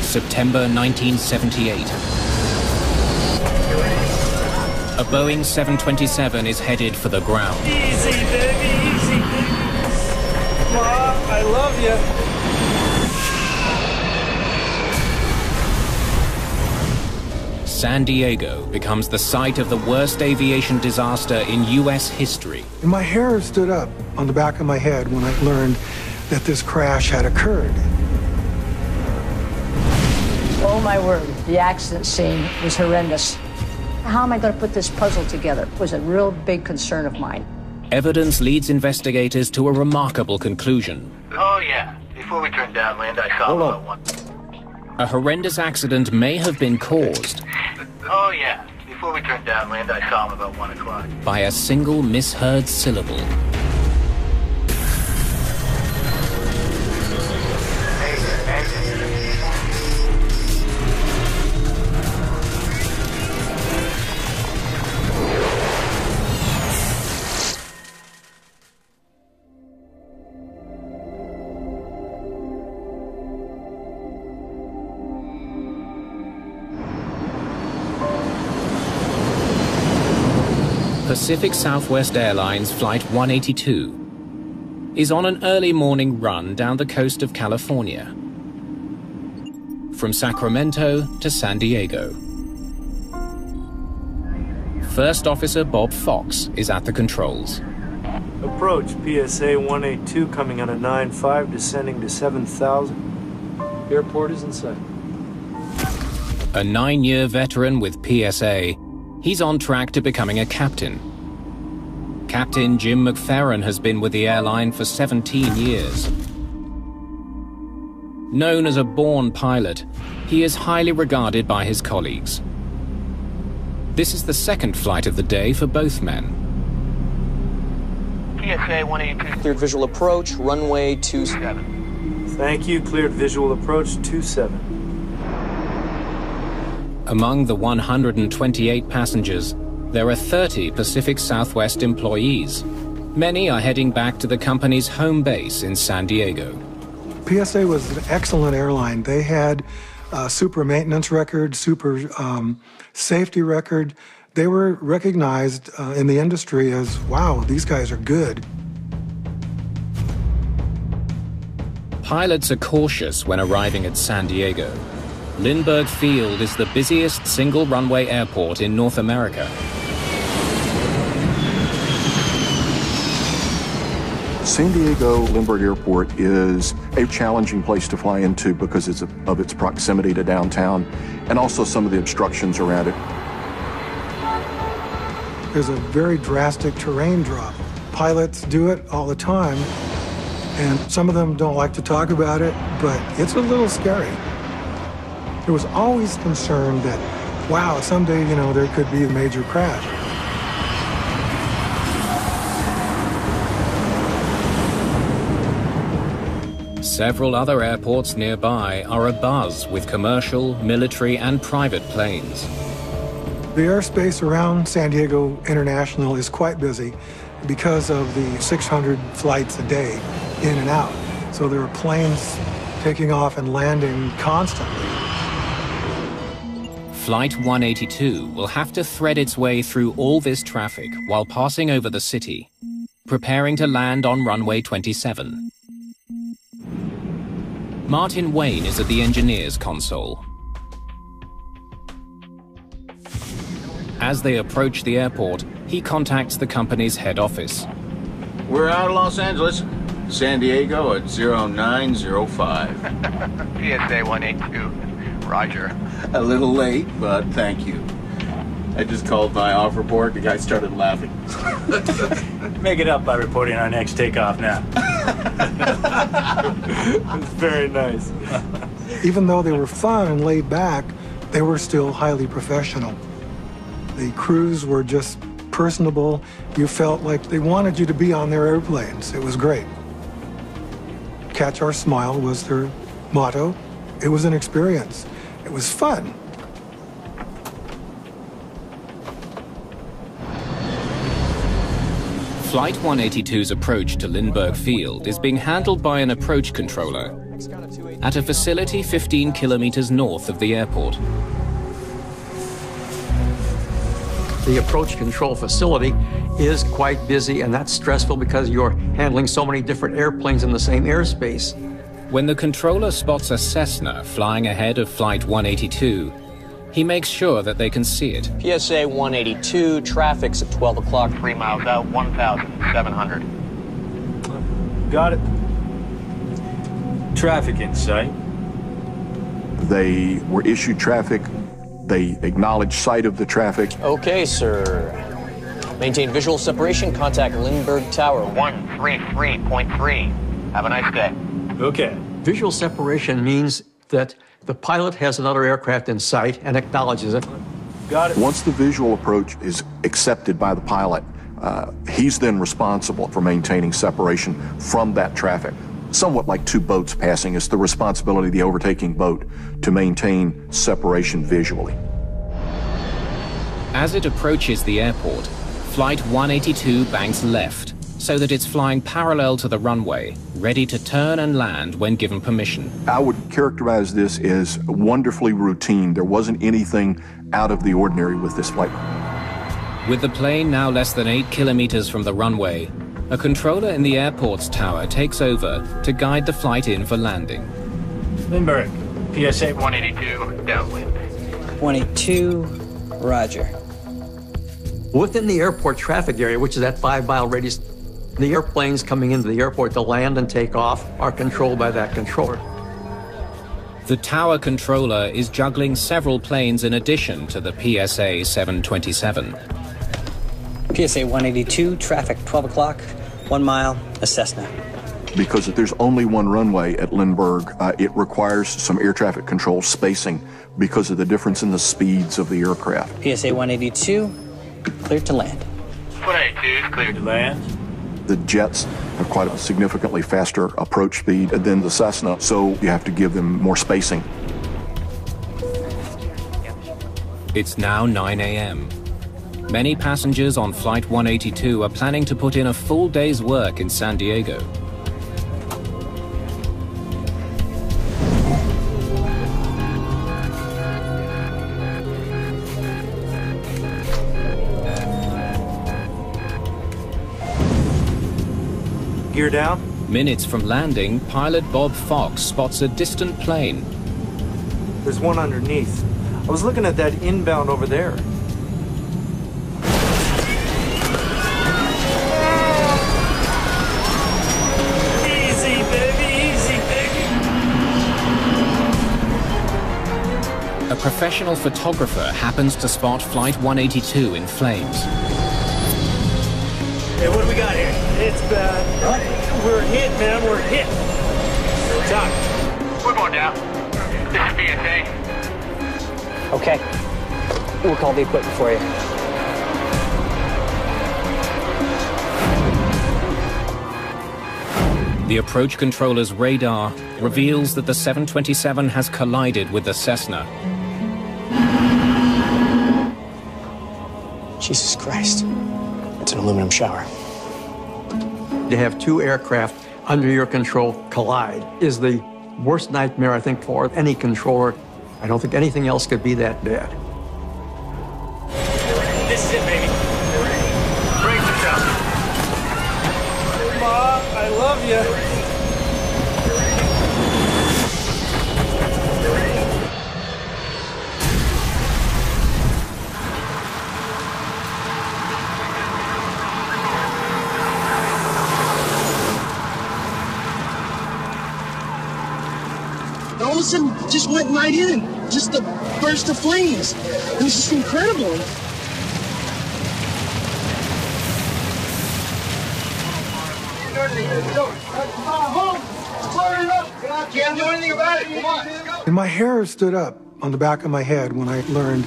September 1978. A Boeing 727 is headed for the ground. Easy, baby, easy. Mom, I love you. San Diego becomes the site of the worst aviation disaster in U.S. history. My hair stood up on the back of my head when I learned that this crash had occurred. Oh my word, the accident scene was horrendous. How am I going to put this puzzle together? It was a real big concern of mine. Evidence leads investigators to a remarkable conclusion. Oh yeah, before we turned downwind, I saw about one. A horrendous accident may have been caused Oh yeah, before we turned downwind, I saw him about 1 o'clock. by a single misheard syllable. Pacific Southwest Airlines Flight 182 is on an early morning run down the coast of California, from Sacramento to San Diego. First Officer Bob Fox is at the controls. Approach PSA 182 coming on a 9.5, descending to 7,000. Airport is in sight. A 9-year veteran with PSA, he's on track to becoming a captain. Captain Jim McFerrin has been with the airline for 17 years. Known as a born pilot, he is highly regarded by his colleagues. This is the second flight of the day for both men. PSA 182. Cleared visual approach, runway 27. Thank you, cleared visual approach 27. Among the 128 passengers, there are 30 Pacific Southwest employees. Many are heading back to the company's home base in San Diego. PSA was an excellent airline. They had a super maintenance record, super safety record. They were recognized in the industry as, wow, these guys are good. Pilots are cautious when arriving at San Diego. Lindbergh Field is the busiest single runway airport in North America. San Diego Lindbergh Airport is a challenging place to fly into because of its proximity to downtown and also some of the obstructions around it. There's a very drastic terrain drop. Pilots do it all the time, and some of them don't like to talk about it, but it's a little scary. There was always concern that, wow, someday, there could be a major crash. Several other airports nearby are abuzz with commercial, military, and private planes. The airspace around San Diego International is quite busy because of the 600 flights a day in and out. So there are planes taking off and landing constantly. Flight 182 will have to thread its way through all this traffic while passing over the city, preparing to land on runway 27. Martin Wayne is at the engineer's console. As they approach the airport, he contacts the company's head office. We're out of Los Angeles. San Diego at 0905. PSA 182. Roger. A little late, but thank you. I just called my off report. The guy started laughing. Make it up by reporting our next takeoff now. It's very nice. Even though they were fun and laid back, they were still highly professional. The crews were just personable. You felt like they wanted you to be on their airplanes. It was great. Catch our smile was their motto. It was an experience. It was fun. Flight 182's approach to Lindbergh Field is being handled by an approach controller. at a facility 15 kilometers north of the airport. The approach control facility is quite busy, and that's stressful because you're handling so many different airplanes in the same airspace. When the controller spots a Cessna flying ahead of Flight 182, he makes sure that they can see it. PSA 182, traffic's at 12 o'clock. 3 miles out, 1,700. Got it. Traffic in sight. They were issued traffic. They acknowledged sight of the traffic. Okay, sir. Maintain visual separation. Contact Lindbergh Tower. 133.3. Have a nice day. Okay. Visual separation means that the pilot has another aircraft in sight and acknowledges it. Got it. Once the visual approach is accepted by the pilot, he's then responsible for maintaining separation from that traffic. Somewhat like two boats passing, it's the responsibility of the overtaking boat to maintain separation visually. As it approaches the airport, Flight 182 banks left, so that it's flying parallel to the runway, ready to turn and land when given permission. I would characterize this as wonderfully routine. There wasn't anything out of the ordinary with this flight. With the plane now less than 8 kilometers from the runway, a controller in the airport's tower takes over to guide the flight in for landing. Lindbergh, PSA 182, downwind. 182, roger. Within the airport traffic area, which is that 5-mile radius, the airplanes coming into the airport to land and take off are controlled by that controller. The tower controller is juggling several planes in addition to the PSA 727. PSA 182, traffic 12 o'clock, 1 mile, a Cessna. Because if there's only one runway at Lindbergh, it requires some air traffic control spacing because of the difference in the speeds of the aircraft. PSA 182, cleared to land. 182 is cleared to land. The jets have quite a significantly faster approach speed than the Cessna, so you have to give them more spacing. It's now 9 a.m. Many passengers on Flight 182 are planning to put in a full day's work in San Diego. Gear down. Minutes from landing, pilot Bob Fox spots a distant plane. There's one underneath. I was looking at that inbound over there. Easy, baby, easy, baby. A professional photographer happens to spot Flight 182 in flames. Hey, what do we got here? It's bad. We're hit, man. We're hit. Doc. We're going down. This is PSA. Okay. We'll call the equipment for you. The approach controller's radar reveals that the 727 has collided with the Cessna. Jesus Christ. It's an aluminum shower. To have two aircraft under your control collide is the worst nightmare, I think, for any controller. I don't think anything else could be that bad. This is it, baby. Break the jump. Mom, I love you. All of a sudden, just went right in. Just a burst of flames. It was just incredible. Can't do anything about it. Come on. And my hair stood up on the back of my head when I learned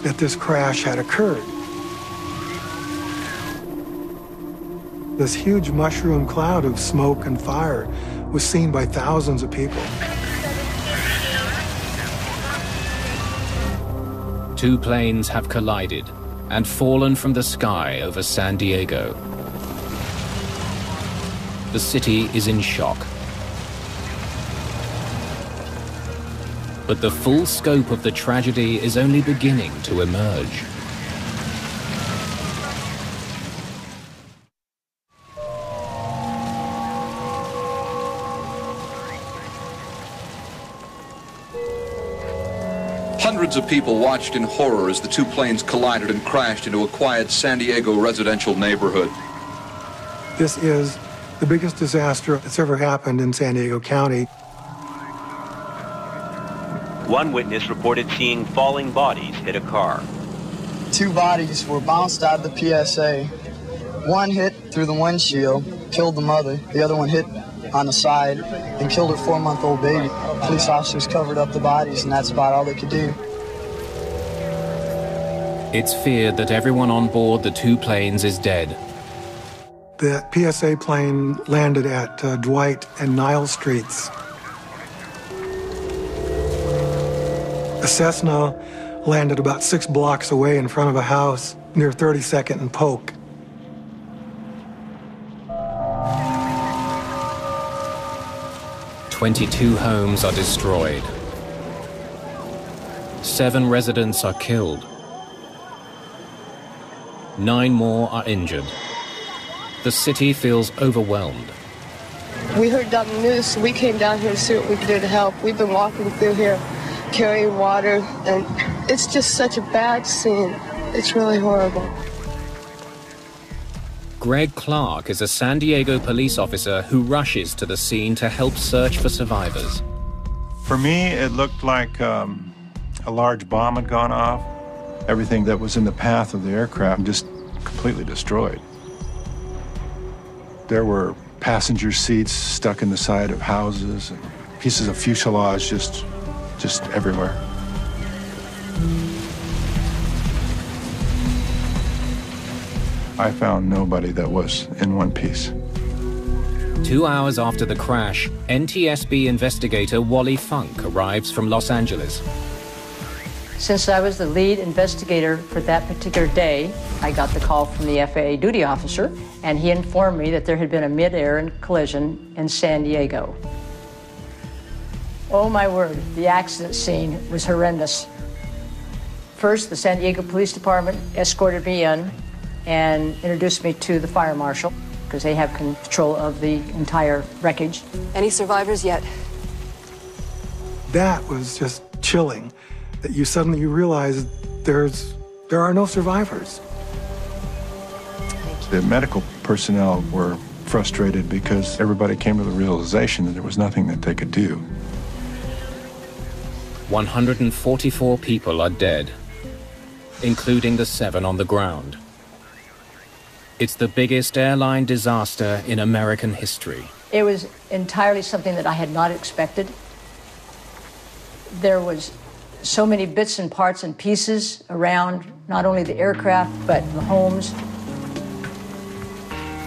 that this crash had occurred. This huge mushroom cloud of smoke and fire was seen by thousands of people. Two planes have collided and fallen from the sky over San Diego. The city is in shock. But the full scope of the tragedy is only beginning to emerge. Hundreds of people watched in horror as the two planes collided and crashed into a quiet San Diego residential neighborhood. This is the biggest disaster that's ever happened in San Diego County. One witness reported seeing falling bodies hit a car. 2 bodies were bounced out of the PSA. One hit through the windshield, killed the mother. The other one hit on the side and killed her 4-month-old baby. Police officers covered up the bodies, and that's about all they could do. It's feared that everyone on board the two planes is dead. The PSA plane landed at Dwight and Nile Streets. A Cessna landed about 6 blocks away in front of a house near 32nd and Polk. "22 homes are destroyed. 7 residents are killed. 9 more are injured. The city feels overwhelmed. We heard on the news, so we came down here to see what we could do to help. We've been walking through here, carrying water, and it's just such a bad scene. It's really horrible. Greg Clark is a San Diego police officer who rushes to the scene to help search for survivors. For me, it looked like a large bomb had gone off. Everything that was in the path of the aircraft just completely destroyed. There were passenger seats stuck in the side of houses and pieces of fuselage just everywhere. I found nobody that was in one piece. 2 hours after the crash, NTSB investigator Wally Funk arrives from Los Angeles. Since I was the lead investigator for that particular day, I got the call from the FAA duty officer, and he informed me that there had been a mid-air collision in San Diego. Oh my word, the accident scene was horrendous. First, the San Diego Police Department escorted me in and introduced me to the fire marshal, because they have control of the entire wreckage. Any survivors yet? That was just chilling, that you suddenly realize there are no survivors. The medical personnel were frustrated because everybody came to the realization that there was nothing that they could do. 144 people are dead, including the 7 on the ground. It's the biggest airline disaster in American history. It was entirely something that I had not expected. There was so many bits and parts and pieces around not only the aircraft, but the homes.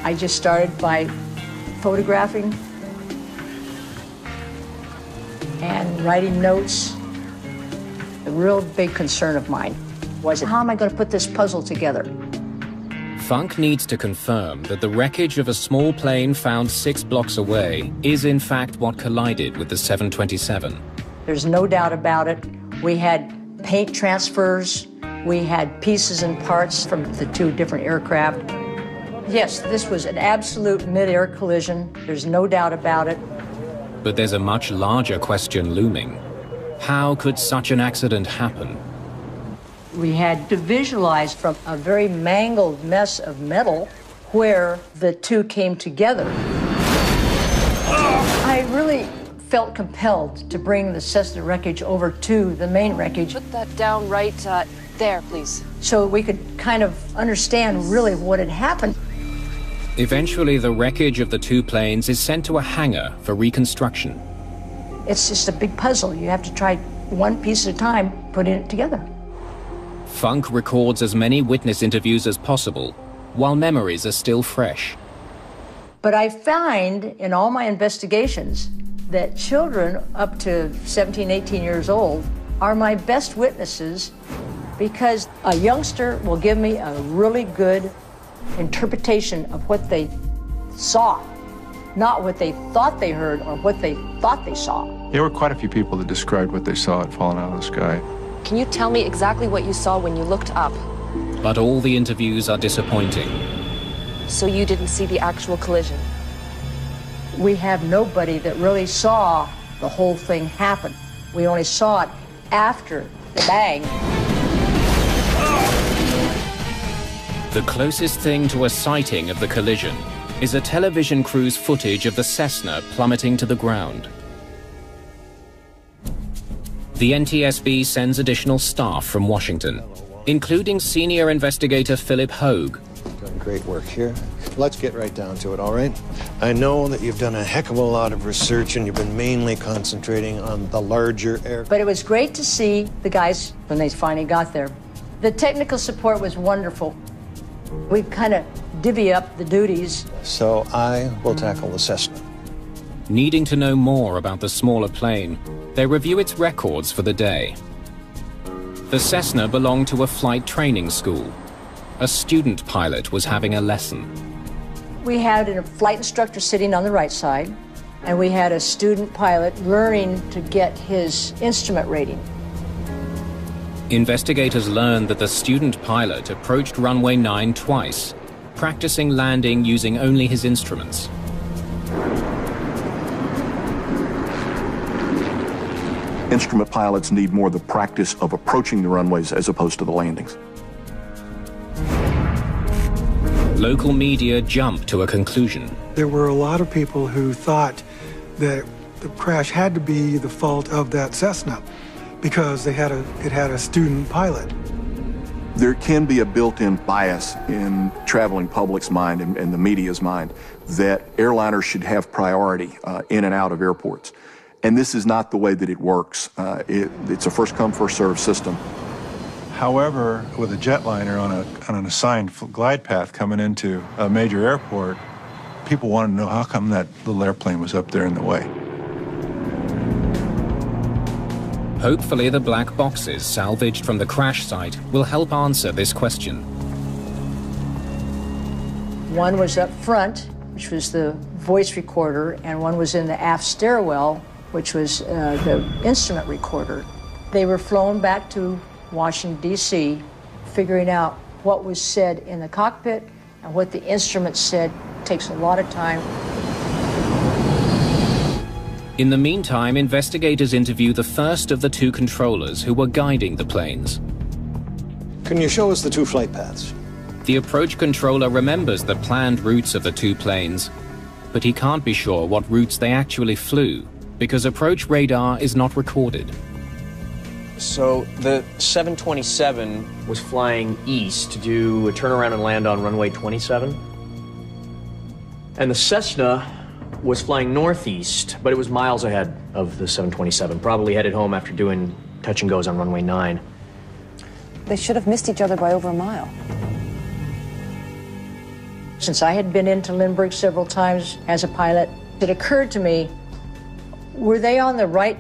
I just started by photographing and writing notes. A real big concern of mine was, how am I going to put this puzzle together? Funk needs to confirm that the wreckage of a small plane found 6 blocks away is in fact what collided with the 727. There's no doubt about it. We had paint transfers. We had pieces and parts from the 2 different aircraft. Yes, this was an absolute mid-air collision. There's no doubt about it. But there's a much larger question looming. How could such an accident happen? We had to visualize from a very mangled mess of metal where the 2 came together. I really felt compelled to bring the Cessna wreckage over to the main wreckage. Put that down right there, please. So we could kind of understand really what had happened. Eventually, the wreckage of the 2 planes is sent to a hangar for reconstruction. It's just a big puzzle. You have to try one piece at a time, putting it together. Funk records as many witness interviews as possible, while memories are still fresh. But I find in all my investigations that children up to 17, 18 years old are my best witnesses, because a youngster will give me a really good interpretation of what they saw, not what they thought they heard or what they thought they saw. There were quite a few people that described what they saw falling out of the sky. Can you tell me exactly what you saw when you looked up? But all the interviews are disappointing. So you didn't see the actual collision? We have nobody that really saw the whole thing happen. We only saw it after the bang. The closest thing to a sighting of the collision is a television crew's footage of the Cessna plummeting to the ground. The NTSB sends additional staff from Washington, including senior investigator Philip Hogue. Doing great work here. Let's get right down to it, all right? I know that you've done a heck of a lot of research and you've been mainly concentrating on the larger aircraft. But it was great to see the guys when they finally got there. The technical support was wonderful. We kind of divvy up the duties. So I will tackle the Cessna. Needing to know more about the smaller plane, they review its records for the day. The Cessna belonged to a flight training school. A student pilot was having a lesson. We had a flight instructor sitting on the right side, and we had a student pilot learning to get his instrument rating. Investigators learned that the student pilot approached runway 9 twice, practicing landing using only his instruments. Instrument pilots need more the practice of approaching the runways as opposed to the landings. Local media jumped to a conclusion. There were a lot of people who thought that the crash had to be the fault of that Cessna because it had a student pilot. There can be a built-in bias in traveling public's mind and the media's mind that airliners should have priority in and out of airports. And this is not the way that it works. It's a first-come, first-served system. However, with a jetliner on an assigned glide path coming into a major airport, people wanted to know how come that little airplane was up there in the way. Hopefully, the black boxes salvaged from the crash site will help answer this question. One was up front, which was the voice recorder, and one was in the aft stairwell, which was the instrument recorder. They were flown back to Washington, D.C., figuring out what was said in the cockpit and what the instrument said. Takes a lot of time. In the meantime, investigators interview the first of the two controllers who were guiding the planes. Can you show us the two flight paths? The approach controller remembers the planned routes of the two planes, but he can't be sure what routes they actually flew, because approach radar is not recorded. So the 727 was flying east to do a turnaround and land on runway 27. And the Cessna was flying northeast, but it was miles ahead of the 727, probably headed home after doing touch and goes on runway 9. They should have missed each other by over a mile. Since I had been into Lindbergh several times as a pilot, it occurred to me, were they on the right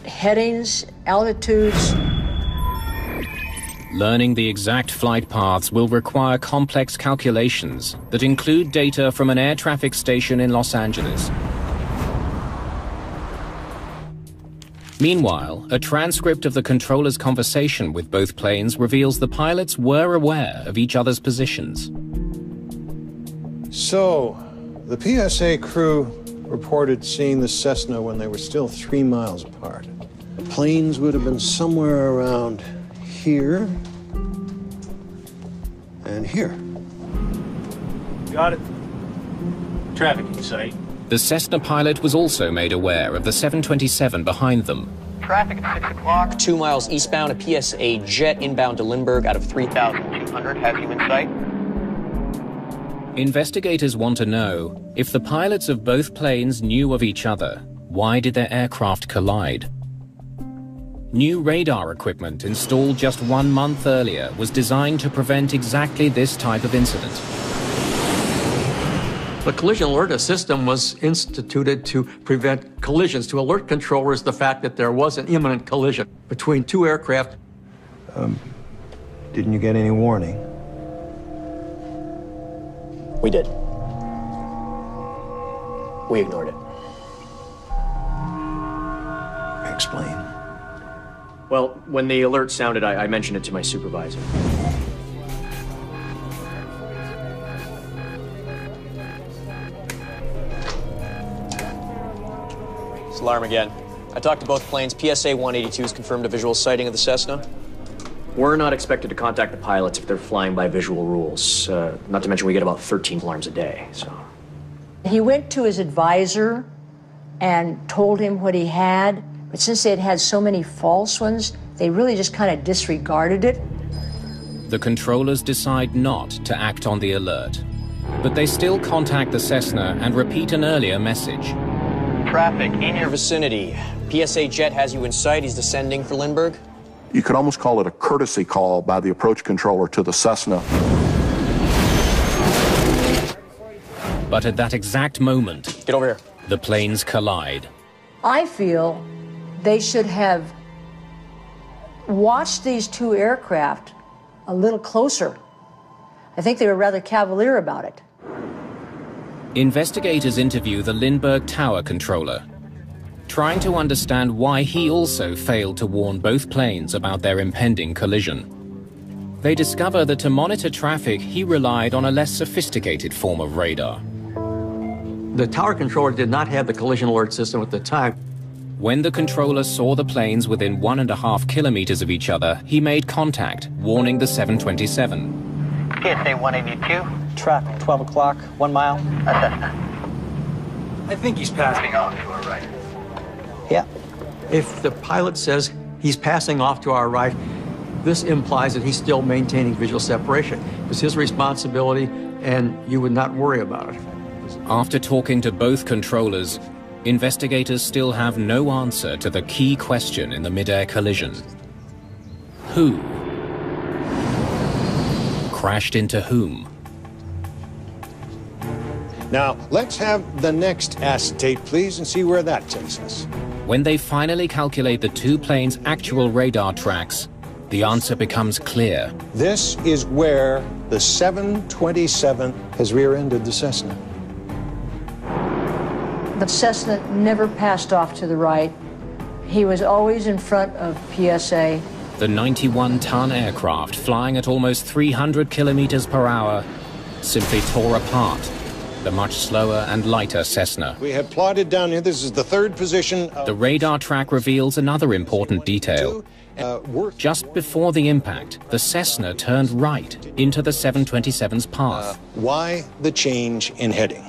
headings, altitudes? Learning the exact flight paths will require complex calculations that include data from an air traffic station in Los Angeles. Meanwhile, a transcript of the controller's conversation with both planes reveals the pilots were aware of each other's positions. So, the PSA crew reported seeing the Cessna when they were still 3 miles apart. The planes would have been somewhere around here and here. Got it. Traffic in sight. The Cessna pilot was also made aware of the 727 behind them. Traffic at 6 o'clock. 2 miles eastbound, a PSA jet inbound to Lindbergh out of 3,200 has you in sight. Investigators want to know, if the pilots of both planes knew of each other, why did their aircraft collide? New radar equipment installed just 1 month earlier was designed to prevent exactly this type of incident. The collision alert system was instituted to prevent collisions, to alert controllers the fact that there was an imminent collision between two aircraft. Didn't you get any warning? We did. We ignored it. explain? Well, when the alert sounded, I mentioned it to my supervisor. It's alarm again. I talked to both planes. PSA 182 has confirmed a visual sighting of the Cessna. We're not expected to contact the pilots if they're flying by visual rules. Not to mention we get about 13 alarms a day, so. He went to his advisor and told him what he had, but since they had had so many false ones, they really just kind of disregarded it. The controllers decide not to act on the alert, but they still contact the Cessna and repeat an earlier message. Traffic in your vicinity. PSA jet has you in sight. He's descending for Lindbergh. You could almost call it a courtesy call by the approach controller to the Cessna. But at that exact moment, get over here. The planes collide. I feel they should have watched these two aircraft a little closer. I think they were rather cavalier about it. Investigators interview the Lindbergh Tower controller, trying to understand why he also failed to warn both planes about their impending collision. They discover that to monitor traffic, he relied on a less sophisticated form of radar. The tower controller did not have the collision alert system at the time. When the controller saw the planes within 1.5 kilometers of each other, he made contact, warning the 727. PSA 182. Traffic, 12 o'clock, 1 mile. I think he's passing off to our right. Yeah. If the pilot says he's passing off to our right, this implies that he's still maintaining visual separation. It's his responsibility, and you would not worry about it. After talking to both controllers, investigators still have no answer to the key question in the mid-air collision. Who crashed into whom? Now, let's have the next acetate, please, and see where that takes us. When they finally calculate the two planes' actual radar tracks, the answer becomes clear. This is where the 727 has rear-ended the Cessna. The Cessna never passed off to the right. He was always in front of PSA. The 91-ton aircraft, flying at almost 300 kilometers per hour, simply tore apart the much slower and lighter Cessna. We have plotted down here, this is the third position. The radar track reveals another important detail. Just before the impact, the Cessna turned right into the 727's path. Why the change in heading?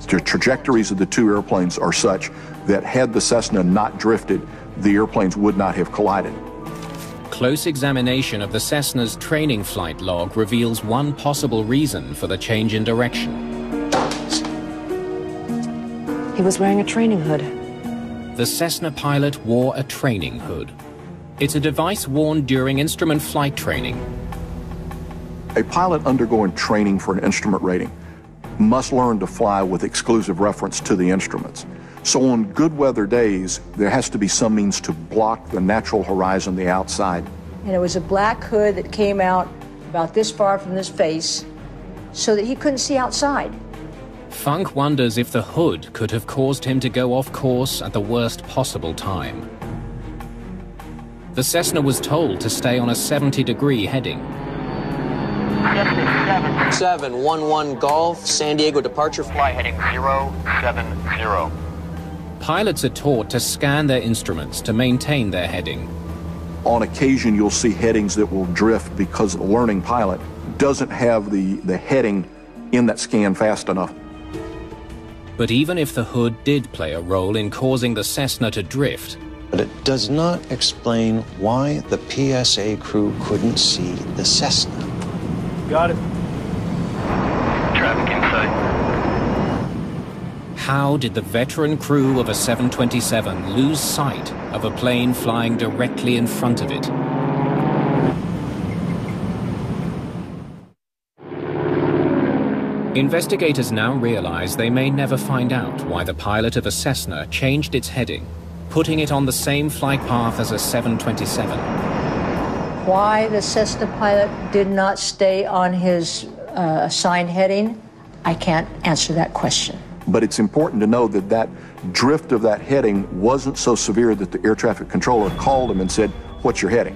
The trajectories of the two airplanes are such that had the Cessna not drifted, the airplanes would not have collided. Close examination of the Cessna's training flight log reveals one possible reason for the change in direction. He was wearing a training hood. The Cessna pilot wore a training hood. It's a device worn during instrument flight training. A pilot undergoing training for an instrument rating must learn to fly with exclusive reference to the instruments. So on good weather days, there has to be some means to block the natural horizon, the outside. And it was a black hood that came out about this far from his face so that he couldn't see outside. Funk wonders if the hood could have caused him to go off course at the worst possible time. The Cessna was told to stay on a 70-degree heading. 711 Golf, San Diego departure. Fly heading 070. Pilots are taught to scan their instruments to maintain their heading. On occasion, you'll see headings that will drift because the learning pilot doesn't have the heading in that scan fast enough. But even if the hood did play a role in causing the Cessna to drift, but it does not explain why the PSA crew couldn't see the Cessna. Got it. Traffic in sight. how did the veteran crew of a 727 lose sight of a plane flying directly in front of it? Investigators now realize they may never find out why the pilot of a Cessna changed its heading, putting it on the same flight path as a 727. Why the Cessna pilot did not stay on his assigned heading, I can't answer that question. But it's important to know that that drift of that heading wasn't so severe that the air traffic controller called him and said, "What's your heading?"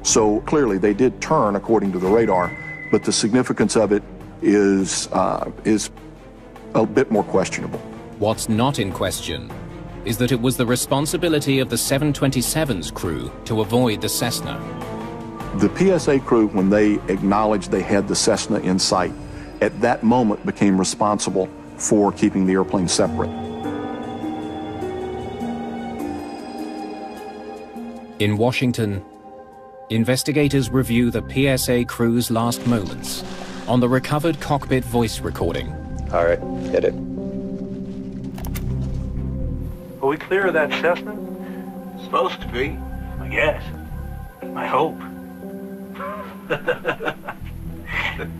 So clearly they did turn according to the radar, but the significance of it is a bit more questionable. What's not in question is that it was the responsibility of the 727's crew to avoid the Cessna. The PSA crew, when they acknowledged they had the Cessna in sight, at that moment became responsible for keeping the airplane separate. In Washington, investigators review the PSA crew's last moments on the recovered cockpit voice recording. All right, hit it. Are we clear of that Cessna? Supposed to be, I guess. I hope.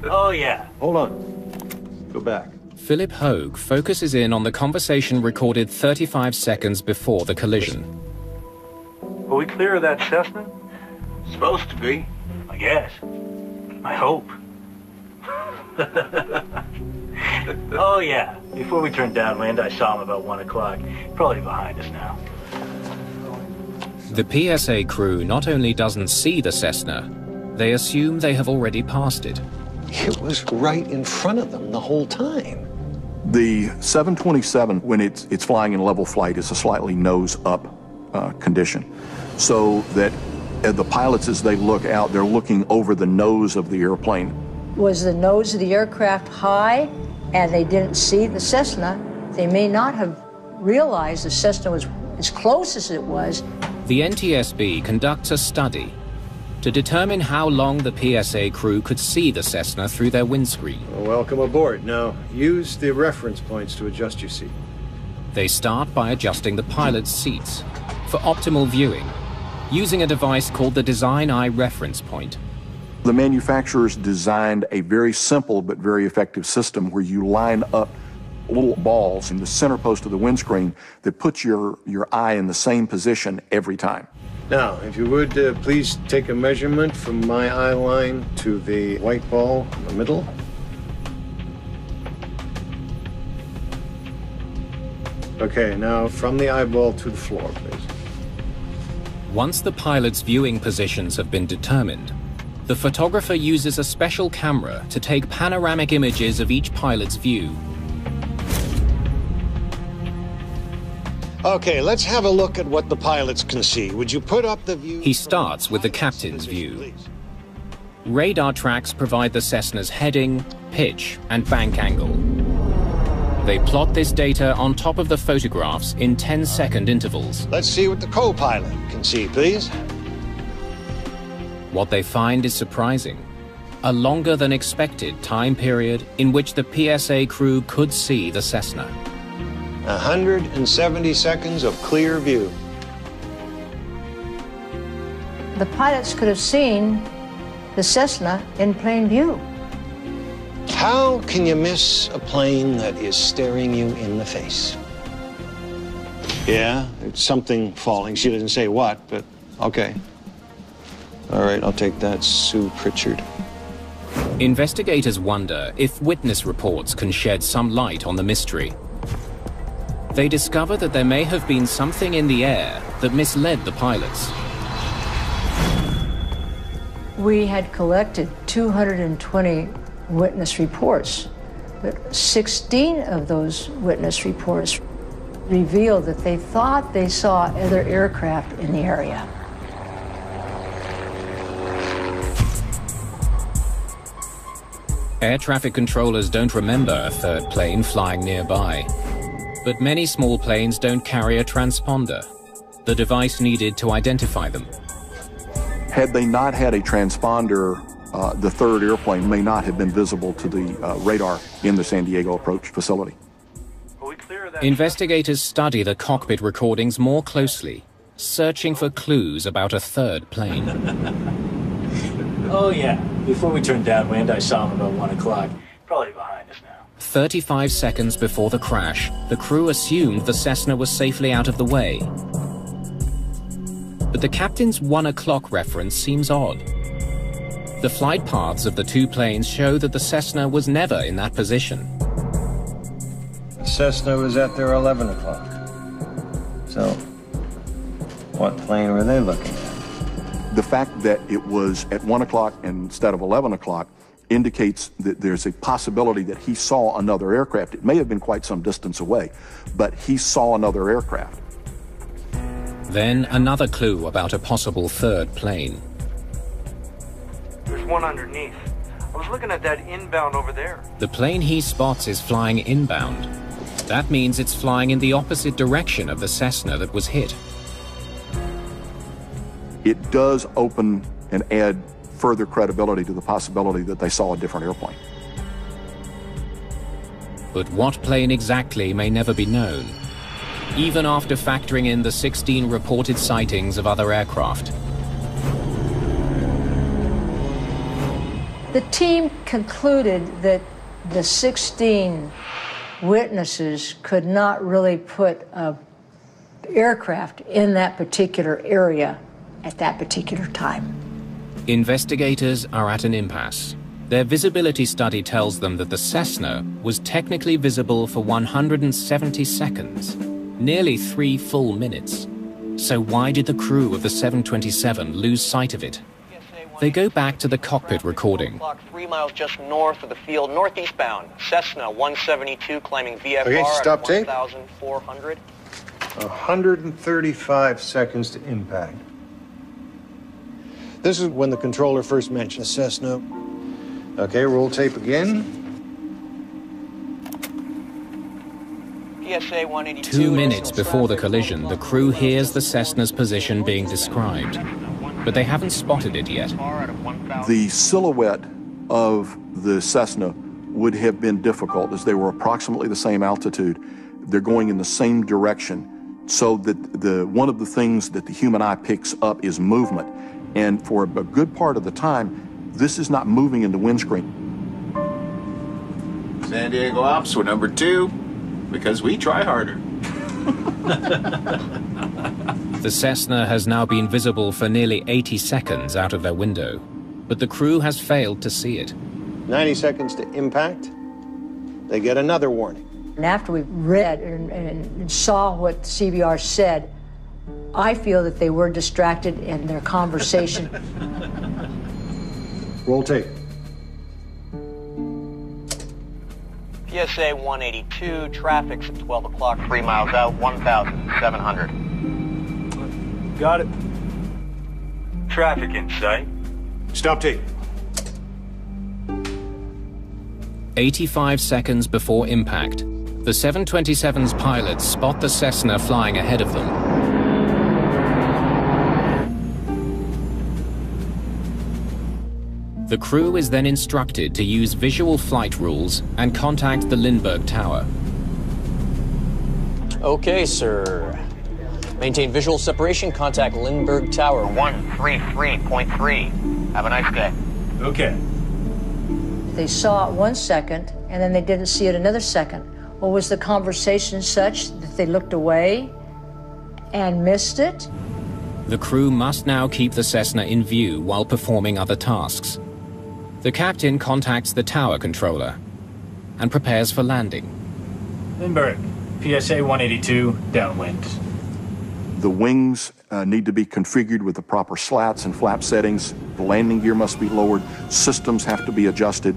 Oh, yeah. Hold on. Go back. Philip Hogue focuses in on the conversation recorded 35 seconds before the collision. Are we clear of that Cessna? Supposed to be, I guess. I hope. Oh, yeah. Before we turned downwind, I saw him about 1 o'clock. Probably behind us now. The PSA crew not only doesn't see the Cessna, they assume they have already passed it. It was right in front of them the whole time. The 727, when it's flying in level flight, is a slightly nose-up condition. So that the pilots, as they look out, they're looking over the nose of the airplane. Was the nose of the aircraft high and they didn't see the Cessna? They may not have realized the Cessna was as close as it was. The NTSB conducts a study to determine how long the PSA crew could see the Cessna through their windscreen. Welcome aboard. Now, use the reference points to adjust your seat. They start by adjusting the pilot's seats for optimal viewing, using a device called the Design Eye Reference Point. The manufacturers designed a very simple but very effective system where you line up little balls in the center post of the windscreen that puts your eye in the same position every time. Now, if you would, please take a measurement from my eye line to the white ball in the middle. Okay, now from the eyeball to the floor, please. Once the pilot's viewing positions have been determined, the photographer uses a special camera to take panoramic images of each pilot's view. Okay, let's have a look at what the pilots can see. Would you put up the view? He starts with the captain's view. Radar tracks provide the Cessna's heading, pitch, and bank angle. They plot this data on top of the photographs in 10-second intervals. Let's see what the co-pilot can see, please. What they find is surprising. A longer than expected time period in which the PSA crew could see the Cessna. 170 seconds of clear view. The pilots could have seen the Cessna in plain view. How can you miss a plane that is staring you in the face? Yeah, it's something falling. She didn't say what, but okay. All right, I'll take that, Sue Pritchard. Investigators wonder if witness reports can shed some light on the mystery. They discover that there may have been something in the air that misled the pilots. We had collected 220 witness reports, but 16 of those witness reports revealed that they thought they saw other aircraft in the area. Air traffic controllers don't remember a third plane flying nearby. But many small planes don't carry a transponder, the device needed to identify them. Had they not had a transponder, the third airplane may not have been visible to the radar in the San Diego approach facility. Investigators study the cockpit recordings more closely, searching for clues about a third plane. Oh, yeah. Before we turned downwind, I saw him about 1 o'clock. Probably behind us now. 35 seconds before the crash, the crew assumed the Cessna was safely out of the way. But the captain's 1 o'clock reference seems odd. The flight paths of the two planes show that the Cessna was never in that position. Cessna was at their 11 o'clock. So, what plane were they looking at? The fact that it was at 1 o'clock instead of 11 o'clock indicates that there's a possibility that he saw another aircraft. It may have been quite some distance away, but he saw another aircraft. Then another clue about a possible third plane. There's one underneath. I was looking at that inbound over there. The plane he spots is flying inbound. That means it's flying in the opposite direction of the Cessna that was hit. It does open and add further credibility to the possibility that they saw a different airplane. But what plane exactly may never be known, even after factoring in the 16 reported sightings of other aircraft. The team concluded that the 16 witnesses could not really put an aircraft in that particular area at that particular time. Investigators are at an impasse. Their visibility study tells them that the Cessna was technically visible for 170 seconds, nearly 3 full minutes. So why did the crew of the 727 lose sight of it? They go back to the cockpit recording. 3 miles just north of the field, northeastbound. Cessna 172 climbing VFR Okay, stop at tape. 1,400. 135 seconds to impact. This is when the controller first mentioned the Cessna. Okay, roll tape again. PSA 182. 2 minutes before the collision, the crew hears the Cessna's position being described, but they haven't spotted it yet. The silhouette of the Cessna would have been difficult as they were approximately the same altitude. They're going in the same direction, so that one of the things that the human eye picks up is movement. And for a good part of the time, this is not moving in the windscreen. San Diego Ops, we're number 2 because we try harder. The Cessna has now been visible for nearly 80 seconds out of their window, but the crew has failed to see it. 90 seconds to impact. They get another warning. And after we read and saw what CBR said, I feel that they were distracted in their conversation. Roll tape. PSA 182, traffic's at 12 o'clock, 3 miles out, 1,700. Got it. Traffic in sight. Stop tape. 85 seconds before impact, the 727's pilots spot the Cessna flying ahead of them. The crew is then instructed to use visual flight rules and contact the Lindbergh Tower. Okay, sir. Maintain visual separation, contact Lindbergh Tower 133.3. Have a nice day. Okay. They saw it 1 second, and then they didn't see it another second. Well, was the conversation such that they looked away and missed it? The crew must now keep the Cessna in view while performing other tasks. The captain contacts the tower controller and prepares for landing. Lindbergh, PSA 182, downwind. The wings need to be configured with the proper slats and flap settings. The landing gear must be lowered. Systems have to be adjusted.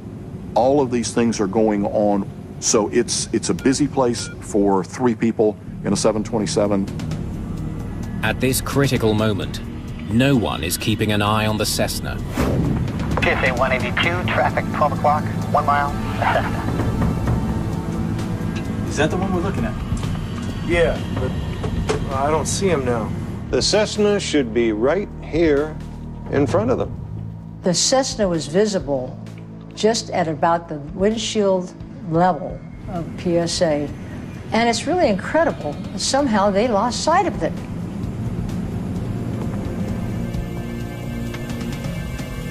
All of these things are going on. So it's a busy place for 3 people in a 727. At this critical moment, no one is keeping an eye on the Cessna. PSA 182, traffic 12 o'clock, 1 mile, Cessna. Is that the one we're looking at? Yeah, but I don't see him now. The Cessna should be right here in front of them. The Cessna was visible just at about the windshield level of PSA. And it's really incredible. Somehow they lost sight of it.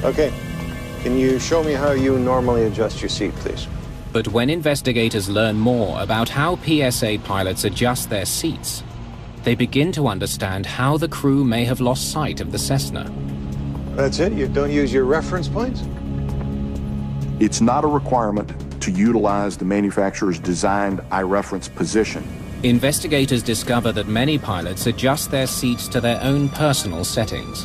Okay. Can you show me how you normally adjust your seat, please? But when investigators learn more about how PSA pilots adjust their seats, they begin to understand how the crew may have lost sight of the Cessna. That's it? You don't use your reference points? It's not a requirement to utilize the manufacturer's designed iReference position. Investigators discover that many pilots adjust their seats to their own personal settings.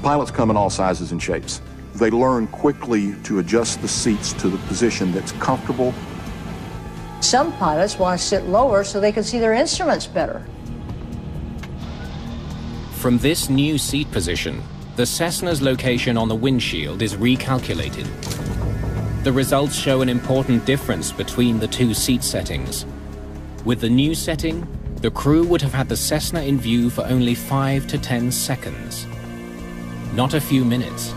Pilots come in all sizes and shapes. They learn quickly to adjust the seats to the position that's comfortable. Some pilots want to sit lower so they can see their instruments better. From this new seat position, the Cessna's location on the windshield is recalculated. The results show an important difference between the two seat settings. With the new setting, the crew would have had the Cessna in view for only 5 to 10 seconds. Not a few minutes.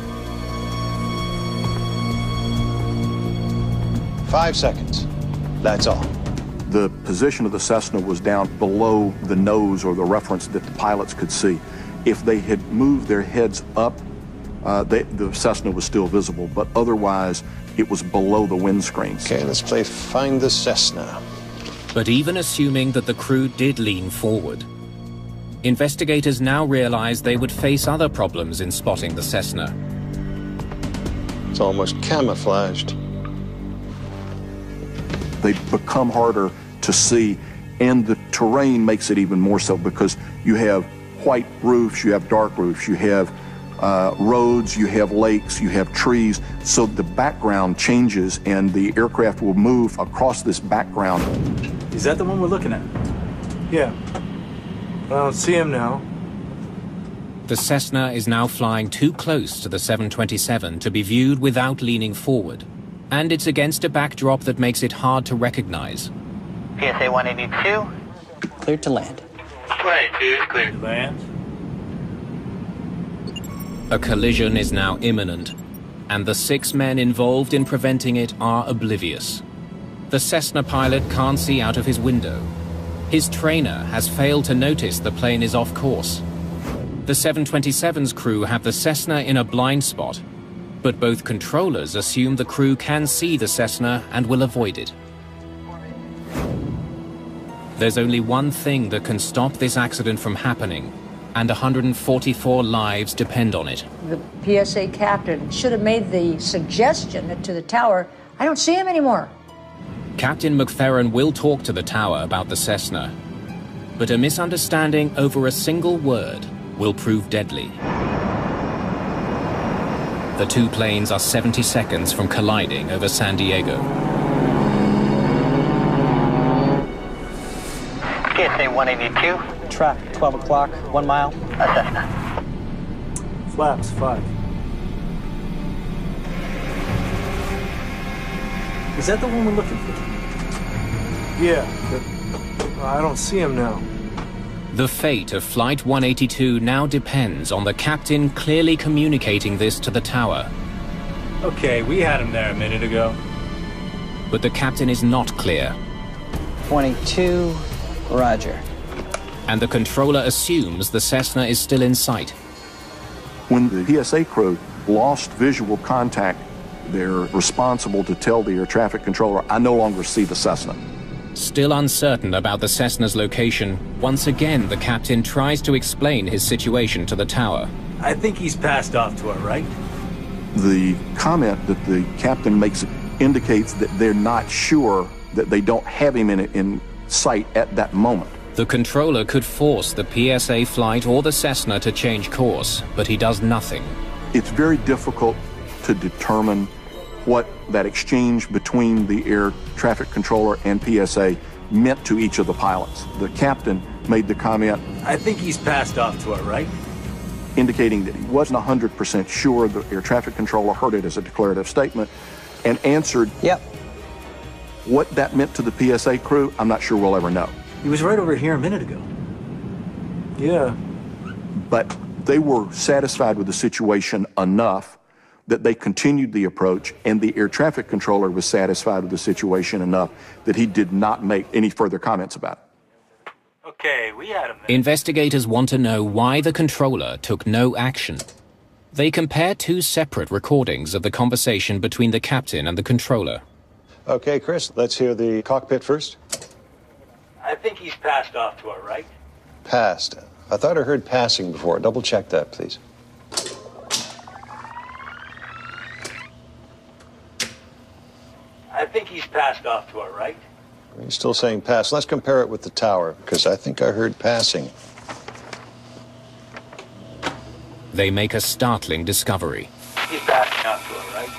5 seconds. That's all. The position of the Cessna was down below the nose or the reference that the pilots could see. If they had moved their heads up, the Cessna was still visible, but otherwise it was below the windscreens. Okay, let's play Find the Cessna. But even assuming that the crew did lean forward, investigators now realize they would face other problems in spotting the Cessna. It's almost camouflaged. They become harder to see, and the terrain makes it even more so because you have white roofs, you have dark roofs, you have roads, you have lakes, you have trees, so the background changes and the aircraft will move across this background. Is that the one we're looking at? Yeah. I don't see him now. The Cessna is now flying too close to the 727 to be viewed without leaning forward, and it's against a backdrop that makes it hard to recognize. PSA 182. Cleared to land. 182 is cleared to land. A collision is now imminent, and the 6 men involved in preventing it are oblivious. The Cessna pilot can't see out of his window. His trainer has failed to notice the plane is off course. The 727's crew have the Cessna in a blind spot, but both controllers assume the crew can see the Cessna and will avoid it. There's only one thing that can stop this accident from happening, and 144 lives depend on it. The PSA captain should have made the suggestion to the tower, I don't see him anymore. Captain McFerrin will talk to the tower about the Cessna, but a misunderstanding over a single word will prove deadly. The two planes are 70 seconds from colliding over San Diego. PSA 182. Traffic, 12 o'clock, 1 mile. A Cessna. Flaps 5. Is that the one we're looking for? Yeah, but I don't see him now. The fate of Flight 182 now depends on the captain clearly communicating this to the tower. Okay, we had him there a minute ago. But the captain is not clear. 22, roger. And the controller assumes the Cessna is still in sight. When the PSA crew lost visual contact, they're responsible to tell the air traffic controller, I no longer see the Cessna. Still uncertain about the Cessna's location, once again the captain tries to explain his situation to the tower. I think he's passed off to our right. The comment that the captain makes indicates that they're not sure, that they don't have him in sight at that moment. The controller could force the PSA flight or the Cessna to change course, but he does nothing. It's very difficult to determine what that exchange between the air traffic controller and PSA meant to each of the pilots. The captain made the comment, I think he's passed off to our right, indicating that he wasn't 100% sure. The air traffic controller heard it as a declarative statement and answered, yep. What that meant to the PSA crew, I'm not sure we'll ever know. He was right over here a minute ago. Yeah. But they were satisfied with the situation enough that they continued the approach, and the air traffic controller was satisfied with the situation enough that he did not make any further comments about it. Okay, we had him there. Investigators want to know why the controller took no action. They compare 2 separate recordings of the conversation between the captain and the controller. Okay, Chris, let's hear the cockpit first. I think he's passed off to our right. Passed. I thought I heard passing before. Double check that, please. passed off to our right. He's still saying pass. Let's compare it with the tower, because I think I heard passing. They make a startling discovery. He's passing off to our right.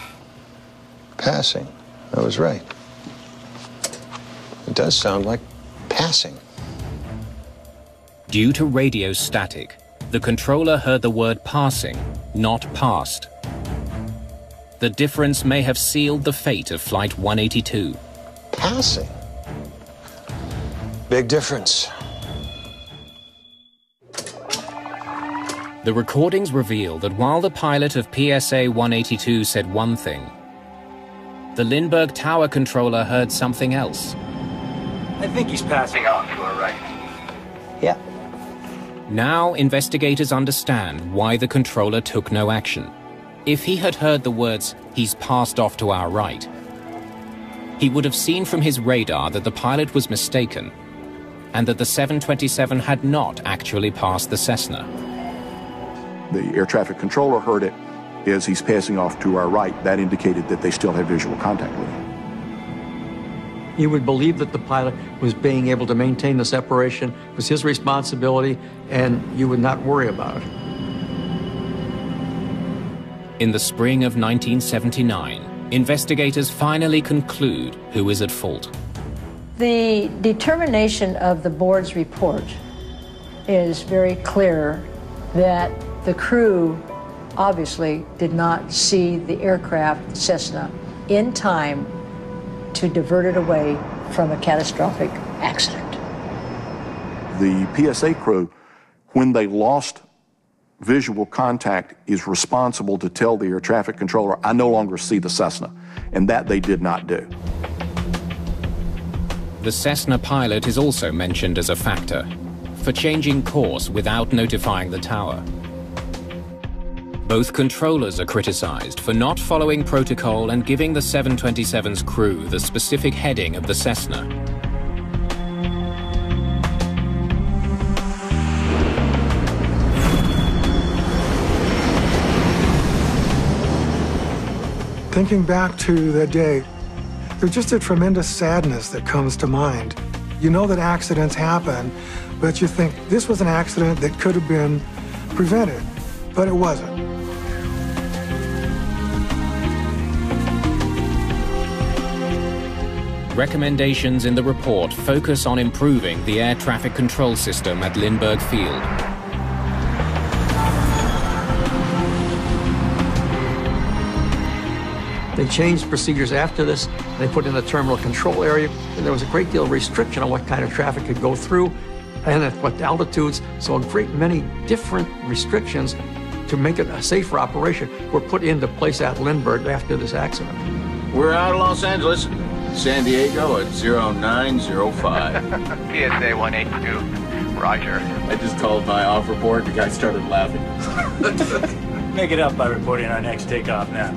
Passing. I was right. It does sound like passing. Due to radio static, the controller heard the word passing, not passed. The difference may have sealed the fate of Flight 182. Passing? Big difference. The recordings reveal that while the pilot of PSA 182 said one thing, the Lindbergh Tower controller heard something else. I think he's passing off to our right. Yeah. Now investigators understand why the controller took no action. If he had heard the words, "He's passed off to our right," he would have seen from his radar that the pilot was mistaken and that the 727 had not actually passed the Cessna. The air traffic controller heard it as he's passing off to our right. That indicated that they still had visual contact with him. He would believe that the pilot was being able to maintain the separation, was his responsibility, and you would not worry about it. In the spring of 1979, investigators finally conclude who is at fault. The determination of the board's report is very clear that the crew obviously did not see the aircraft Cessna in time to divert it away from a catastrophic accident. The PSA crew, when they lost visual contact, is responsible to tell the air traffic controller, "I no longer see the Cessna," and that they did not do. The Cessna pilot is also mentioned as a factor for changing course without notifying the tower. Both controllers are criticized for not following protocol and giving the 727's crew the specific heading of the Cessna. Thinking back to that day, there's just a tremendous sadness that comes to mind. You know that accidents happen, but you think this was an accident that could have been prevented, but it wasn't. Recommendations in the report focus on improving the air traffic control system at Lindbergh Field. They changed procedures after this. They put in a terminal control area, and there was a great deal of restriction on what kind of traffic could go through and at what altitudes. So a great many different restrictions to make it a safer operation were put into place at Lindbergh after this accident. We're out of Los Angeles, San Diego at 0905. PSA 182. Roger. I just called my off report. The guy started laughing. Make it up by reporting our next takeoff now.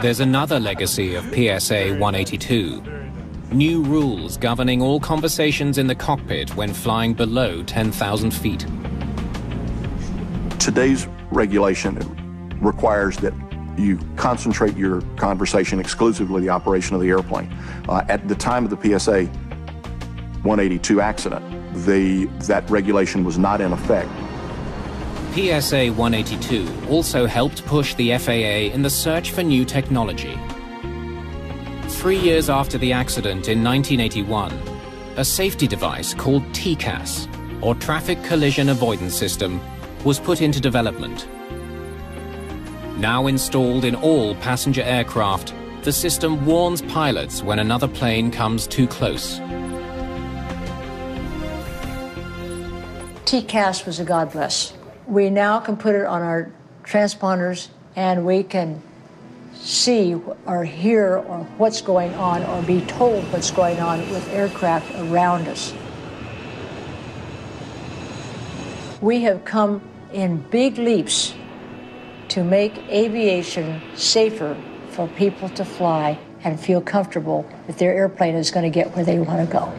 There's another legacy of PSA 182. New rules governing all conversations in the cockpit when flying below 10,000 feet. Today's regulation requires that you concentrate your conversation exclusively on the operation of the airplane. At the time of the PSA 182 accident, that regulation was not in effect. PSA 182 also helped push the FAA in the search for new technology. 3 years after the accident in 1981, a safety device called TCAS, or Traffic Collision Avoidance System, was put into development. Now installed in all passenger aircraft, the system warns pilots when another plane comes too close. TCAS was a God bless. We now can put it on our transponders and we can see or hear or what's going on or be told what's going on with aircraft around us. We have come in big leaps to make aviation safer for people to fly and feel comfortable that their airplane is going to get where they want to go.